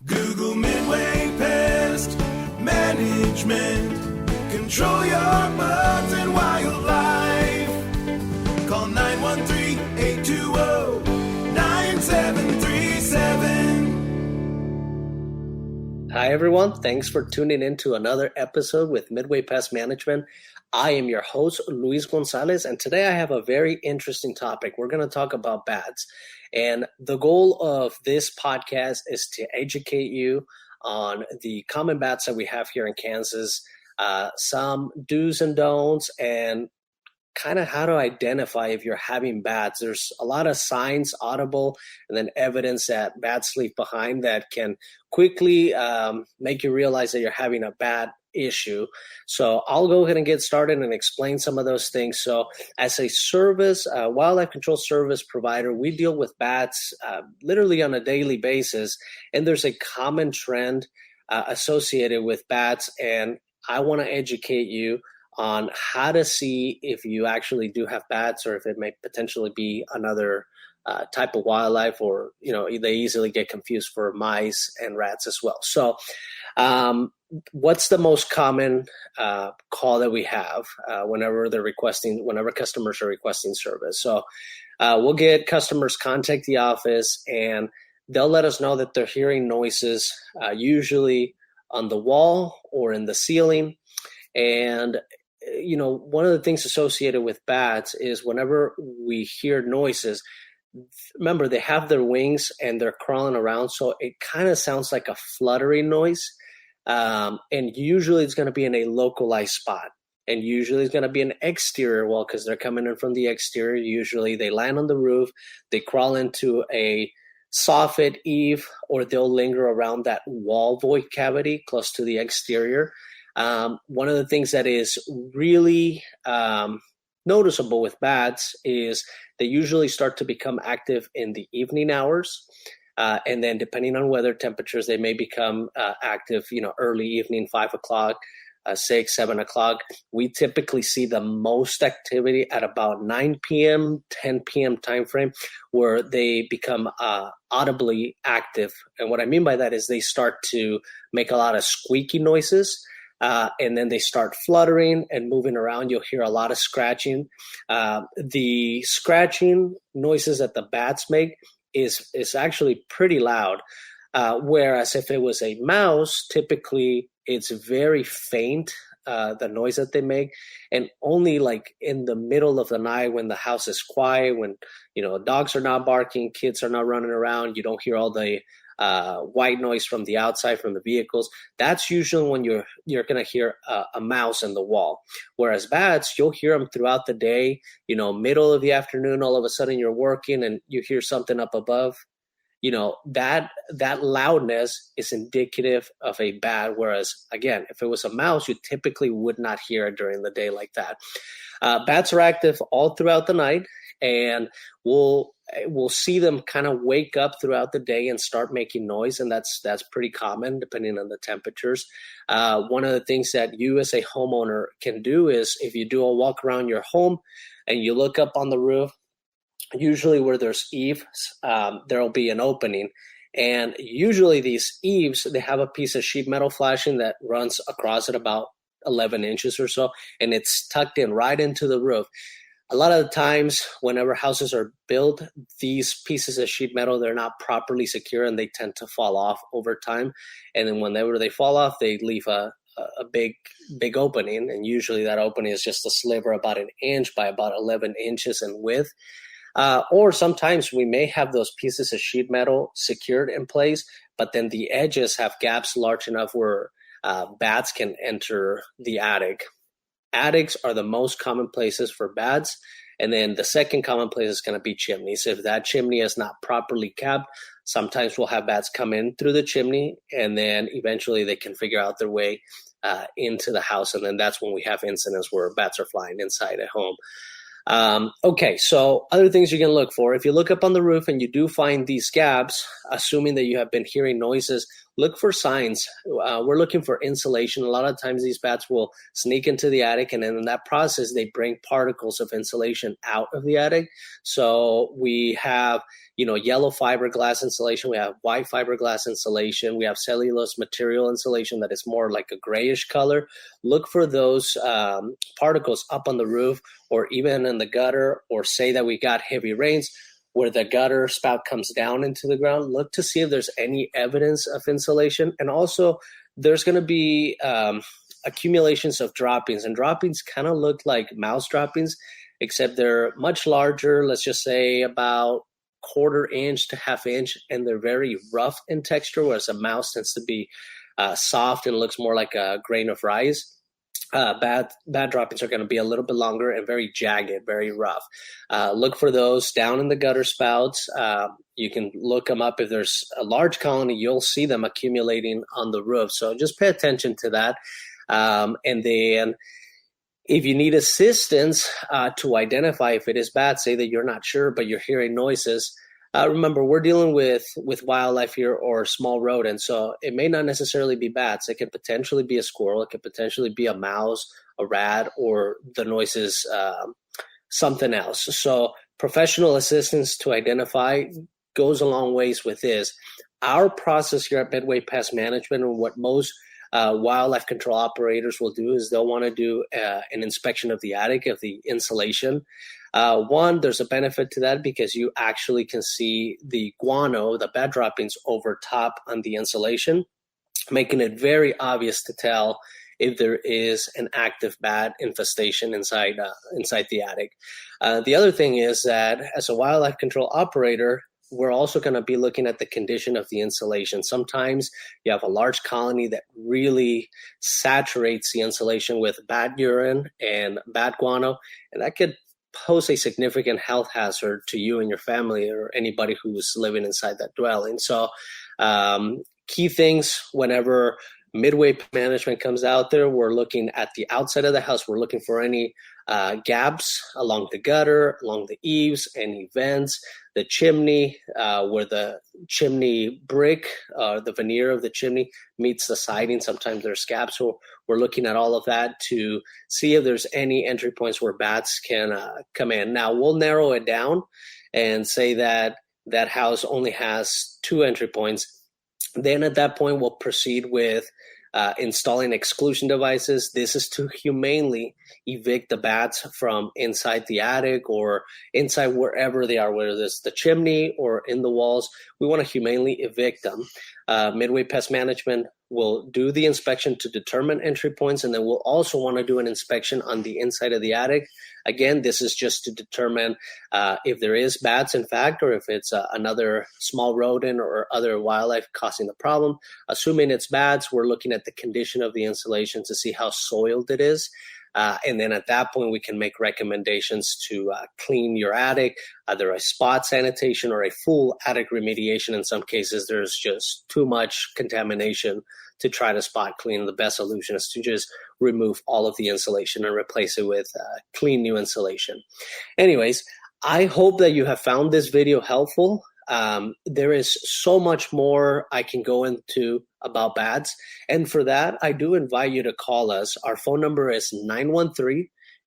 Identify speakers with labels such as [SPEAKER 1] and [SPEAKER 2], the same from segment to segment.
[SPEAKER 1] Google Midway Pest Management. Control your bugs and wildlife. Call 913-820-9737.
[SPEAKER 2] Hi, everyone. Thanks for tuning in to another episode with Midway Pest Management. I am your host, Luis Gonzalez, and today I have a very interesting topic. We're going to talk about bats. And the goal of this podcast is to educate you on the common bats that we have here in Kansas, some do's and don'ts, and kind of how to identify if you're having bats. There's a lot of signs, audible, and then evidence that bats leave behind that can quickly make you realize that you're having a bat issue. So I'll go ahead and get started and explain some of those things. So as a service, wildlife control service provider, we deal with bats literally on a daily basis. And there's a common trend associated with bats. And I want to educate you on how to see if you actually do have bats or if it may potentially be another type of wildlife, or, you know, they easily get confused for mice and rats as well. So what's the most common call that we have whenever customers are requesting service? So we'll get customers contact the office and they'll let us know that they're hearing noises, usually on the wall or in the ceiling. And you know, one of the things associated with bats is whenever we hear noises, remember they have their wings and they're crawling around, so it kind of sounds like a fluttering noise. And usually it's going to be in a localized spot. And usually it's going to be an exterior wall because they're coming in from the exterior. Usually they land on the roof, they crawl into a soffit, eave, or they'll linger around that wall void cavity close to the exterior. One of the things that is really noticeable with bats is they usually start to become active in the evening hours. And then depending on weather temperatures, they may become active, you know, early evening, 5 o'clock, 6, 7 o'clock. We typically see the most activity at about 9 p.m., 10 p.m. timeframe, where they become audibly active. And what I mean by that is they start to make a lot of squeaky noises. And then they start fluttering and moving around. You'll hear a lot of scratching. The scratching noises that the bats make is actually pretty loud. Whereas if it was a mouse, typically it's very faint, the noise that they make. And only like in the middle of the night when the house is quiet, when, you know, dogs are not barking, kids are not running around, you don't hear all the white noise from the outside, from the vehicles. That's usually when you're going to hear a mouse in the wall. Whereas bats, you'll hear them throughout the day. You know, middle of the afternoon, all of a sudden you're working and you hear something up above. You know, that loudness is indicative of a bat. Whereas, again, if it was a mouse, you typically would not hear it during the day like that. Bats are active all throughout the night, and we'll see them kind of wake up throughout the day and start making noise, and that's pretty common depending on the temperatures. One of the things that you as a homeowner can do is if you do a walk around your home and you look up on the roof, usually where there's eaves, there will be an opening. And usually these eaves, they have a piece of sheet metal flashing that runs across it about 11 inches or so, and it's tucked in right into the roof. A lot of the times, whenever houses are built, these pieces of sheet metal, they're not properly secure and they tend to fall off over time. And then whenever they fall off, they leave a big opening. And usually that opening is just a sliver about an inch by about 11 inches in width. Or sometimes we may have those pieces of sheet metal secured in place, but then the edges have gaps large enough where bats can enter the attic. Attics are the most common places for bats. And then the second common place is going to be chimneys. If that chimney is not properly capped, sometimes we'll have bats come in through the chimney, and then eventually they can figure out their way into the house. And then that's when we have incidents where bats are flying inside at home. Okay, so other things you can look for. If you look up on the roof and you do find these gaps, assuming that you have been hearing noises, look for signs. We're looking for insulation. A lot of times these bats will sneak into the attic, and then in that process, they bring particles of insulation out of the attic. So we have, yellow fiberglass insulation. We have white fiberglass insulation. We have cellulose material insulation that is more like a grayish color. Look for those particles up on the roof or even in the gutter, or say that we got heavy rains where the gutter spout comes down into the ground. Look to see if there's any evidence of insulation. And also there's going to be accumulations of droppings, and droppings kind of look like mouse droppings, except they're much larger. Let's just say about 1/4 inch to 1/2 inch, and they're very rough in texture, whereas a mouse tends to be soft and looks more like a grain of rice. Bad droppings are going to be a little bit longer and very jagged, very rough. Look for those down in the gutter spouts. You can look them up. If there's a large colony, you'll see them accumulating on the roof. So just pay attention to that. And then if you need assistance to identify if it is bad, say that you're not sure, but you're hearing noises. Remember, we're dealing with wildlife here or small rodents, so it may not necessarily be bats. It could potentially be a squirrel. It could potentially be a mouse, a rat, or the noises, something else. So professional assistance to identify goes a long ways with this. Our process here at Midway Pest Management, and what most wildlife control operators will do, is they'll want to do an inspection of the attic, of the insulation. One, there's a benefit to that because you actually can see the guano, the bad droppings, over top on the insulation, making it very obvious to tell if there is an active bat infestation inside the attic. The other thing is that as a wildlife control operator, we're also going to be looking at the condition of the insulation. Sometimes you have a large colony that really saturates the insulation with bat urine and bat guano, and that could pose a significant health hazard to you and your family or anybody who's living inside that dwelling. So key things whenever Midway Management comes out there, we're looking at the outside of the house. We're looking for any gaps along the gutter, along the eaves, any vents, the chimney, where the chimney brick, the veneer of the chimney meets the siding. Sometimes there's gaps. So we're looking at all of that to see if there's any entry points where bats can come in. Now, we'll narrow it down and say that that house only has 2 entry points. Then at that point, we'll proceed with installing exclusion devices. This is to humanely evict the bats from inside the attic or inside wherever they are, whether it's the chimney or in the walls. We want to humanely evict them. Midway Pest Management will do the inspection to determine entry points, and then we'll also want to do an inspection on the inside of the attic. Again, this is just to determine if there is bats, in fact, or if it's another small rodent or other wildlife causing the problem. Assuming it's bats, we're looking at the condition of the insulation to see how soiled it is. And then at that point, we can make recommendations to clean your attic, either a spot sanitation or a full attic remediation. In some cases, there's just too much contamination to try to spot clean. The best solution is to just remove all of the insulation and replace it with clean new insulation. Anyways, I hope that you have found this video helpful. There is so much more I can go into about bats. And for that, I do invite you to call us. Our phone number is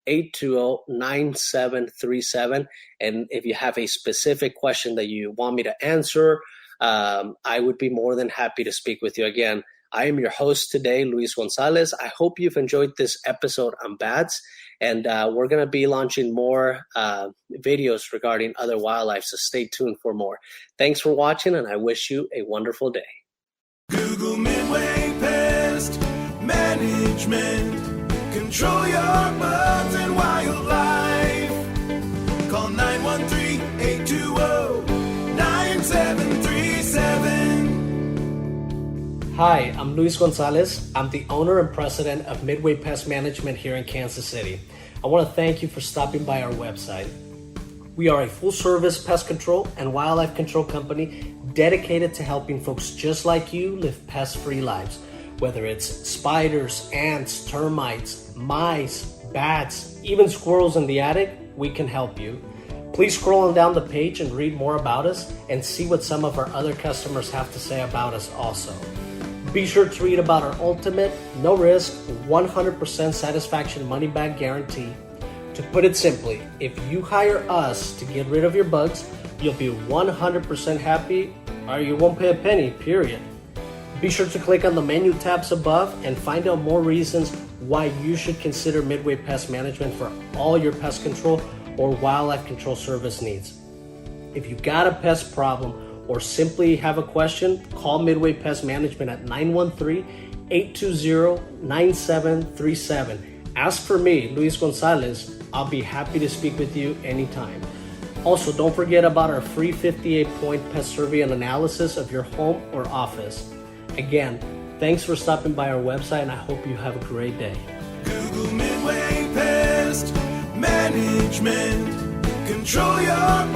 [SPEAKER 2] 913-820-9737. And if you have a specific question that you want me to answer, I would be more than happy to speak with you. Again, I am your host today, Luis Gonzalez. I hope you've enjoyed this episode on bats. And we're going to be launching more videos regarding other wildlife, so stay tuned for more. Thanks for watching, and I wish you a wonderful day.
[SPEAKER 1] Google Midway Pest Management. Control your bugs and wildlife. Call 913-820-9737.
[SPEAKER 2] Hi, I'm Luis Gonzalez. I'm the owner and president of Midway Pest Management here in Kansas City. I want to thank you for stopping by our website. We are a full-service pest control and wildlife control company dedicated to helping folks just like you live pest-free lives. Whether it's spiders, ants, termites, mice, bats, even squirrels in the attic, we can help you. Please scroll on down the page and read more about us and see what some of our other customers have to say about us also. Be sure to read about our ultimate, no risk, 100% satisfaction money back guarantee. To put it simply, if you hire us to get rid of your bugs, you'll be 100% happy or you won't pay a penny, period. Be sure to click on the menu tabs above and find out more reasons why you should consider Midway Pest Management for all your pest control or wildlife control service needs. If you got a pest problem or simply have a question, call Midway Pest Management at 913-820-9737. Ask for me, Luis Gonzalez. I'll be happy to speak with you anytime. Also, don't forget about our free 58-point pest survey and analysis of your home or office. Again, thanks for stopping by our website, and I hope you have a great day.
[SPEAKER 1] Google Midway Pest Management. Control your